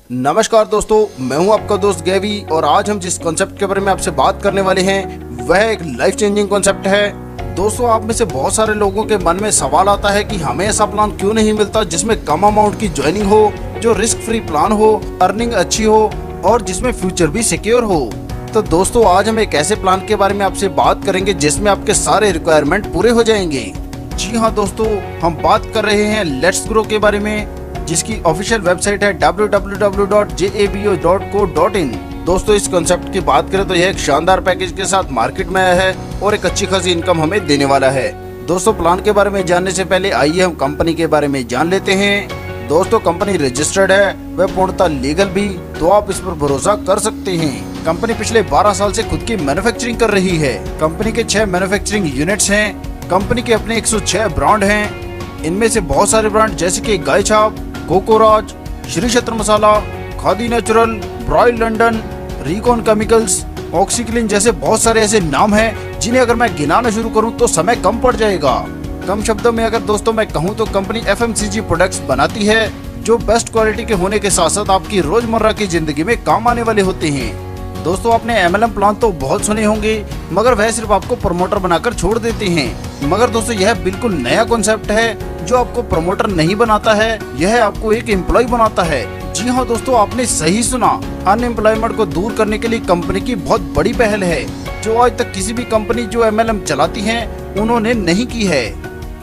नमस्कार दोस्तों, मैं हूं आपका दोस्त गैवी और आज हम जिस कॉन्सेप्ट के बारे में आपसे बात करने वाले हैं वह एक लाइफ चेंजिंग कॉन्सेप्ट है। दोस्तों, आप में से बहुत सारे लोगों के मन में सवाल आता है कि हमें ऐसा प्लान क्यों नहीं मिलता जिसमें कम अमाउंट की ज्वाइनिंग हो, जो रिस्क फ्री प्लान हो, अर्निंग अच्छी हो और जिसमें फ्यूचर भी सिक्योर हो। तो दोस्तों, आज हम एक ऐसे प्लान के बारे में आपसे बात करेंगे जिसमें आपके सारे रिक्वायरमेंट पूरे हो जाएंगे। जी हाँ दोस्तों, हम बात कर रहे हैं लेट्स ग्रो के बारे में, जिसकी ऑफिशियल वेबसाइट है www.jabo.co.in। दोस्तों, इस कॉन्सेप्ट की बात करें तो यह एक शानदार पैकेज के साथ मार्केट में आया है और एक अच्छी खासी इनकम हमें देने वाला है। दोस्तों, प्लान के बारे में जानने से पहले आइए हम कंपनी के बारे में जान लेते हैं। दोस्तों, कंपनी रजिस्टर्ड है, वह पूर्णतः लीगल भी, तो आप इस पर भरोसा कर सकते हैं। कंपनी पिछले 12 साल से खुद की मैन्युफैक्चरिंग कर रही है। कंपनी के 6 मैन्युफैक्चरिंग यूनिट्स हैं। कंपनी के अपने 106 ब्रांड हैं। इनमें से बहुत सारे ब्रांड जैसे कि गाय छाप, कोकोराज, श्री क्षेत्र मसाला, खादी नेचुरल, ब्रॉयल लंडन, रिकॉन केमिकल्स, ऑक्सीक्लीन जैसे बहुत सारे ऐसे नाम हैं जिन्हें अगर मैं गिनाना शुरू करूं तो समय कम पड़ जाएगा। कम शब्दों में अगर दोस्तों मैं कहूं तो कंपनी FMCG प्रोडक्ट्स बनाती है जो बेस्ट क्वालिटी के होने के साथ साथ आपकी रोजमर्रा की जिंदगी में काम आने वाले होते हैं। दोस्तों, आपने MLM प्लान तो बहुत सुने होंगे, मगर वह सिर्फ आपको प्रमोटर बनाकर छोड़ देते हैं। मगर दोस्तों, यह बिल्कुल नया कॉन्सेप्ट है जो आपको प्रमोटर नहीं बनाता है, यह आपको एक एम्प्लॉय बनाता है। जी हाँ दोस्तों, आपने सही सुना, अनएम्प्लॉयमेंट को दूर करने के लिए कंपनी की बहुत बड़ी पहल है जो आज तक किसी भी कंपनी जो MLM चलाती है उन्होंने नहीं की है।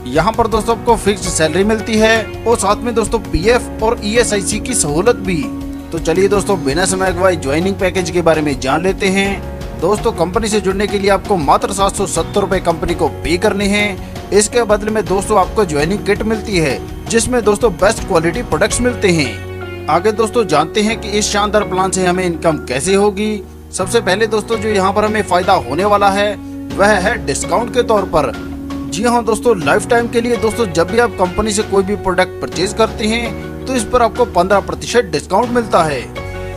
यहाँ पर दोस्तों आपको फिक्स्ड सैलरी मिलती है और साथ में दोस्तों PF और ESIC की सहूलत भी। तो चलिए दोस्तों, बिना समय गवाए ज्वाइनिंग पैकेज के बारे में जान लेते हैं। दोस्तों, कंपनी से जुड़ने के लिए आपको मात्र 770 रुपए कंपनी को पे करने हैं। इसके बदले में दोस्तों आपको ज्वाइनिंग किट मिलती है जिसमें दोस्तों बेस्ट क्वालिटी प्रोडक्ट्स मिलते हैं। आगे दोस्तों जानते हैं कि इस शानदार प्लान से हमें इनकम कैसे होगी। सबसे पहले दोस्तों जो यहाँ पर हमें फायदा होने वाला है वह है डिस्काउंट के तौर पर। जी हाँ दोस्तों, लाइफ टाइम के लिए दोस्तों जब भी आप कंपनी से कोई भी प्रोडक्ट परचेज करते हैं तो इस पर आपको 15% डिस्काउंट मिलता है।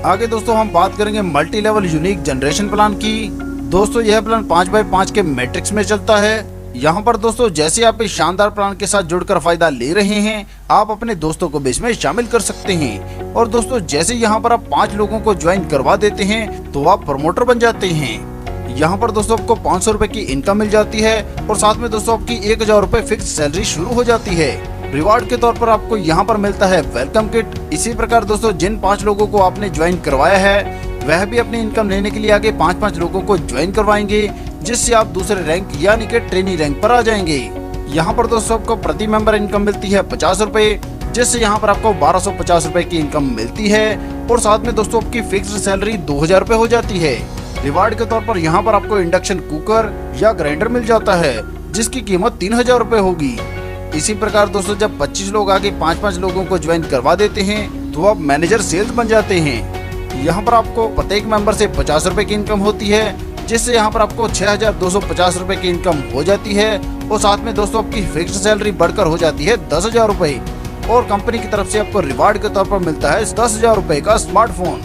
आगे दोस्तों हम बात करेंगे multi level unique generation plan की। दोस्तों, यह प्लान 5x5 के मैट्रिक्स में चलता है। यहाँ पर दोस्तों जैसे आप इस शानदार प्लान के साथ जुड़कर फायदा ले रहे हैं, आप अपने दोस्तों को भी इसमें शामिल कर सकते हैं। और दोस्तों जैसे यहाँ पर आप 5 लोगों को ज्वाइन करवा देते हैं तो आप प्रमोटर बन जाते हैं। यहाँ पर दोस्तों आपको 500 रुपए की इनकम मिल जाती है और साथ में दोस्तों आपकी 1000 रुपए फिक्स सैलरी शुरू हो जाती है। रिवार्ड के तौर पर आपको यहाँ पर मिलता है वेलकम किट। इसी प्रकार दोस्तों जिन 5 लोगों को आपने ज्वाइन करवाया है वह भी अपनी इनकम लेने के लिए आगे 5-5 लोगों को ज्वाइन करवाएंगे, जिससे आप दूसरे रैंक यानी कि ट्रेनी रैंक पर आ जाएंगे। यहाँ पर दोस्तों आपको प्रति मेंबर इनकम मिलती है 50 रुपए, जिससे यहाँ पर आपको 1250 रुपए की इनकम मिलती है और साथ में दोस्तों आपकी फिक्स्ड सैलरी 2000 रुपए हो जाती है। रिवार्ड के तौर पर यहाँ पर आपको इंडक्शन कुकर या ग्राइंडर मिल जाता है जिसकी कीमत 3000 रुपए होगी। इसी प्रकार दोस्तों जब 25 लोग आगे 5-5 लोगों को ज्वाइन करवा देते हैं तो आप मैनेजर सेल्स बन जाते हैं। यहाँ पर आपको प्रत्येक मेंबर से 50 रुपए की इनकम होती है, जिससे यहाँ पर आपको 6250 रुपए की इनकम हो जाती है और साथ में दोस्तों आपकी फिक्स्ड सैलरी बढ़कर हो जाती है 10,000 रुपए और कंपनी की तरफ से आपको रिवार्ड के तौर पर मिलता है 10,000 रुपए का स्मार्टफोन।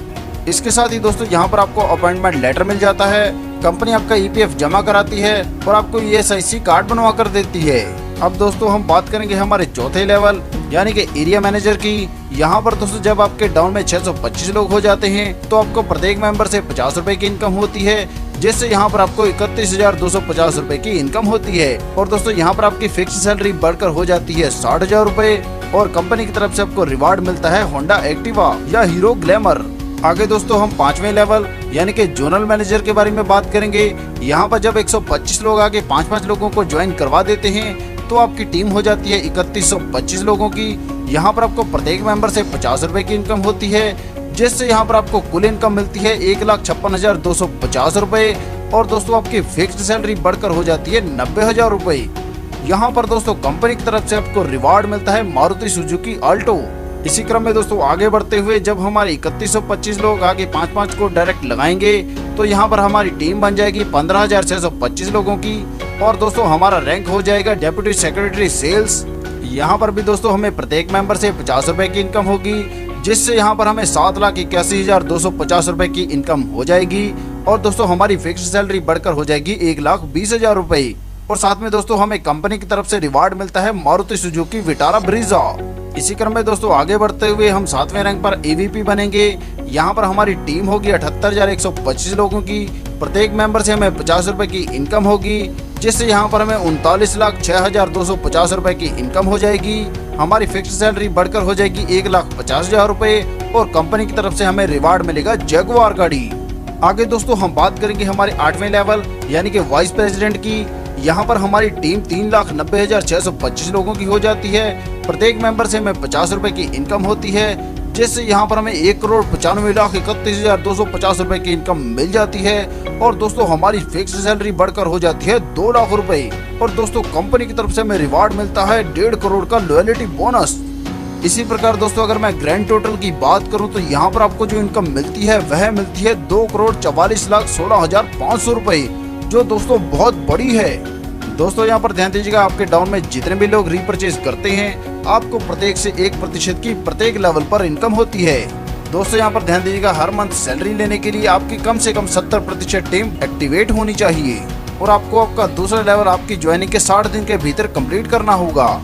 इसके साथ ही दोस्तों यहाँ पर आपको अपॉइंटमेंट लेटर मिल जाता है, कंपनी आपका EPF जमा कराती है और आपको ESIC कार्ड बनवा कर देती है। अब दोस्तों हम बात करेंगे हमारे चौथे लेवल यानी कि एरिया मैनेजर की। यहाँ पर दोस्तों जब आपके डाउन में 625 लोग हो जाते हैं तो आपको प्रत्येक मेंबर से 50 रुपए की इनकम होती है, जिससे यहाँ पर आपको 31,250 रुपए की इनकम होती है और दोस्तों यहाँ पर आपकी फिक्स सैलरी बढ़कर हो जाती है 60,000 रुपए और कंपनी की तरफ से आपको रिवार्ड मिलता है होंडा एक्टिवा या हीरो ग्लैमर। आगे दोस्तों हम 5वें लेवल यानी कि जोनल मैनेजर के बारे में बात करेंगे। यहाँ पर जब 125 लोग आगे 5-5 लोगों को ज्वाइन करवा देते हैं तो आपकी टीम हो जाती है 3125 लोगों की। यहाँ पर आपको प्रत्येक मेंबर से 50 रुपए की इनकम होती है, जिससे यहाँ पर आपको कुल इनकम मिलती है 1,56,250 रुपए और दोस्तों आपकी फिक्स्ड सैलरी बढ़कर हो जाती है 90,000 रुपए। यहाँ पर दोस्तों कंपनी की तरफ से आपको रिवार्ड मिलता है मारुति सुजुकी अल्टो। इसी क्रम में दोस्तों आगे बढ़ते हुए जब हमारे 3125 लोग आगे 5-5 को डायरेक्ट लगाएंगे तो यहाँ पर हमारी टीम बन जाएगी 15,625 लोगों की और दोस्तों हमारा रैंक हो जाएगा डेप्यूटी सेक्रेटरी सेल्स। यहाँ पर भी दोस्तों हमें प्रत्येक मेंबर से 50 रुपए की इनकम होगी, जिससे यहाँ पर हमें 7,81,250 रुपए की इनकम हो जाएगी और दोस्तों हमारी फिक्स्ड सैलरी बढ़कर हो जाएगी 1,20,000 रुपए और साथ में दोस्तों हमें कंपनी की तरफ से रिवार्ड मिलता है मारुति सुजुकी विटारा ब्रीजा। इसी क्रम में दोस्तों आगे बढ़ते हुए हम 7वें रैंक पर AVP बनेंगे। यहाँ पर हमारी टीम होगी 78,125 लोगों की। प्रत्येक मेंबर से हमें 50 रुपए की इनकम होगी, जिससे यहाँ पर हमें 39,06,250 रुपए की इनकम हो जाएगी। हमारी फिक्स सैलरी बढ़कर हो जाएगी 1,50,000 रुपए और कंपनी की तरफ से हमें रिवार्ड मिलेगा जगुआर गाड़ी। आगे दोस्तों हम बात करेंगे हमारे 8वें लेवल यानी कि वाइस प्रेसिडेंट की। यहाँ पर हमारी टीम 3,90,625 लोगों की हो जाती है। प्रत्येक मेंबर से हमें 50 रुपए की इनकम होती है, जिससे यहाँ पर हमें 1,95,31,250 रुपए की इनकम मिल जाती है। और दोस्तों हमारी फिक्स सैलरी बढ़कर हो जाती है 2 लाख रुपए। और दोस्तों कंपनी की तरफ से हमें रिवार्ड मिलता है 1.5 करोड़ का लॉयल्टी बोनस। इसी प्रकार दोस्तों अगर मैं ग्रैंड टोटल की बात करूं तो यहाँ पर आपको जो इनकम मिलती है वह मिलती है 2,44,16,500 रुपए, जो दोस्तों बहुत बड़ी है। दोस्तों यहाँ पर ध्यान दीजिएगा, आपके डाउन में जितने भी लोग रीपरचेज करते हैं आपको प्रत्येक से 1% की प्रत्येक लेवल पर इनकम होती है। दोस्तों यहाँ पर ध्यान दीजिएगा, हर मंथ सैलरी लेने के लिए आपकी कम से कम 70% टीम एक्टिवेट होनी चाहिए और आपको आपका दूसरा लेवल आपकी ज्वाइनिंग के 60 दिन के भीतर कंप्लीट करना होगा।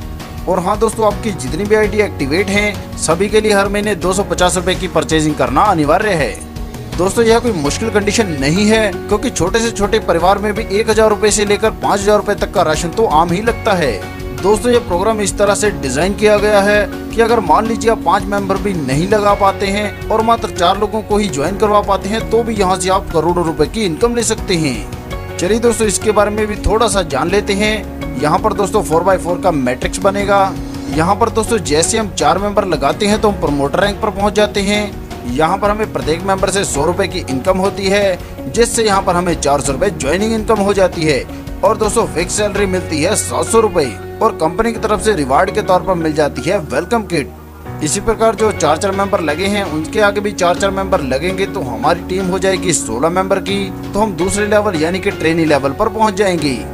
और हाँ दोस्तों, आपकी जितनी भी आईडी एक्टिवेट हैं सभी के लिए हर महीने 250 रुपए की परचेजिंग करना अनिवार्य है। दोस्तों यह कोई मुश्किल कंडीशन नहीं है, क्योंकि छोटे से छोटे परिवार में भी 1,000 रुपए से लेकर 5,000 रुपए तक का राशन तो आम ही लगता है। दोस्तों ये प्रोग्राम इस तरह से डिजाइन किया गया है कि अगर मान लीजिए आप 5 मेंबर भी नहीं लगा पाते हैं और मात्र 4 लोगों को ही ज्वाइन करवा पाते हैं तो भी यहाँ से आप करोड़ों रुपए की इनकम ले सकते हैं। चलिए दोस्तों इसके बारे में भी थोड़ा सा जान लेते हैं। यहाँ पर दोस्तों 4x4 का मैट्रिक्स बनेगा। यहाँ पर दोस्तों जैसे हम 4 मेंबर लगाते हैं तो हम प्रमोटर रैंक पर पहुँच जाते हैं। यहाँ पर हमें प्रत्येक मेंबर से 100 रुपए की इनकम होती है, जिससे यहाँ पर हमें 400 रुपए ज्वाइनिंग इनकम हो जाती है। और दोस्तों फिक्स सैलरी मिलती है 700 रुपए और कंपनी की तरफ से रिवार्ड के तौर पर मिल जाती है वेलकम किट। इसी प्रकार जो 4 मेंबर लगे हैं उनके आगे भी 4 मेंबर लगेंगे तो हमारी टीम हो जाएगी 16 मेंबर की। तो हम दूसरे लेवल यानी कि ट्रेनी लेवल पर पहुँच जाएंगे।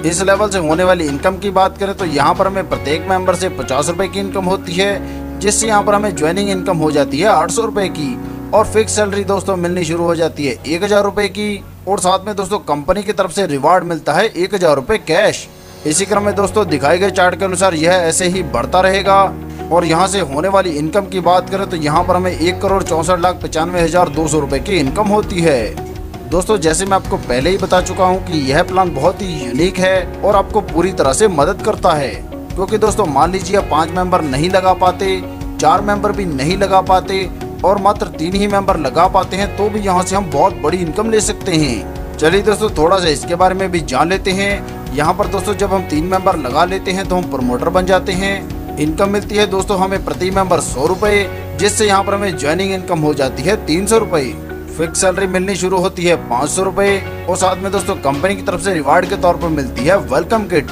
इस लेवल से होने वाली इनकम की बात करें तो यहाँ पर हमें प्रत्येक मेंबर से 50 रुपए की इनकम होती है, जिससे यहाँ पर हमें ज्वाइनिंग इनकम हो जाती है 800 रुपए की। और फिक्स सैलरी दोस्तों मिलनी शुरू हो जाती है 1,000 रुपए की। और साथ में दोस्तों कंपनी की तरफ से रिवार्ड मिलता है 1,000 रुपए कैश। इसी क्रम में दोस्तों दिखाए गए चार्ट के अनुसार यह ऐसे ही बढ़ता रहेगा। और यहाँ से होने वाली इनकम की बात करें तो यहाँ पर हमें 1,64,95,200 रुपए की इनकम होती है। दोस्तों जैसे मैं आपको पहले ही बता चुका हूँ कि यह प्लान बहुत ही यूनिक है और आपको पूरी तरह से मदद करता है, क्योंकि दोस्तों मान लीजिए आप 5 मेंबर नहीं लगा पाते, 4 मेंबर भी नहीं लगा पाते और मात्र 3 ही मेंबर लगा पाते हैं तो भी यहाँ से हम बहुत बड़ी इनकम ले सकते हैं। चलिए दोस्तों थोड़ा सा इसके बारे में भी जान लेते हैं। यहाँ पर दोस्तों जब हम 3 मेंबर लगा लेते हैं तो हम प्रमोटर बन जाते हैं। इनकम मिलती है दोस्तों हमें प्रति मेंबर 100 रुपए, जिससे यहाँ पर हमें ज्वाइनिंग इनकम हो जाती है 300 रुपए। फिक्स सैलरी मिलनी शुरू होती है 500 रुपए और साथ में दोस्तों कंपनी की तरफ से रिवार्ड के तौर पर मिलती है वेलकम किट।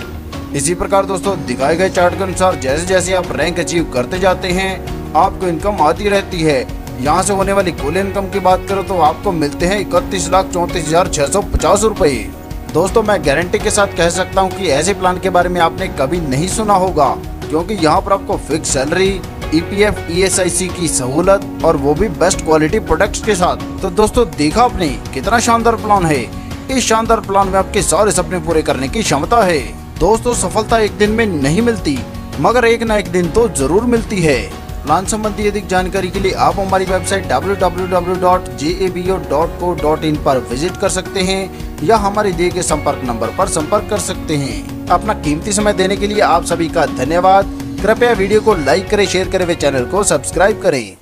इसी प्रकार दोस्तों दिखाए गए चार्ट के अनुसार जैसे जैसे आप रैंक अचीव करते जाते हैं आपको इनकम आती रहती है। यहाँ से होने वाली कुल इनकम की बात करो तो आपको मिलते हैं 31,34,650 रुपए। दोस्तों मैं गारंटी के साथ कह सकता हूँ कि ऐसे प्लान के बारे में आपने कभी नहीं सुना होगा, क्योंकि यहाँ पर आपको फिक्स सैलरी, EPF, ESIC की सहूलत और वो भी बेस्ट क्वालिटी प्रोडक्ट्स के साथ। तो दोस्तों देखा आपने कितना शानदार प्लान है। इस शानदार प्लान में आपके सारे सपने पूरे करने की क्षमता है। दोस्तों सफलता एक दिन में नहीं मिलती, मगर एक न एक दिन तो जरूर मिलती है। प्लान संबंधी अधिक जानकारी के लिए आप हमारी वेबसाइट www.jabo.co.in पर विजिट कर सकते हैं या हमारे दिए गए संपर्क नंबर पर संपर्क कर सकते हैं। अपना कीमती समय देने के लिए आप सभी का धन्यवाद। कृपया वीडियो को लाइक करें, शेयर करें व चैनल को सब्सक्राइब करें।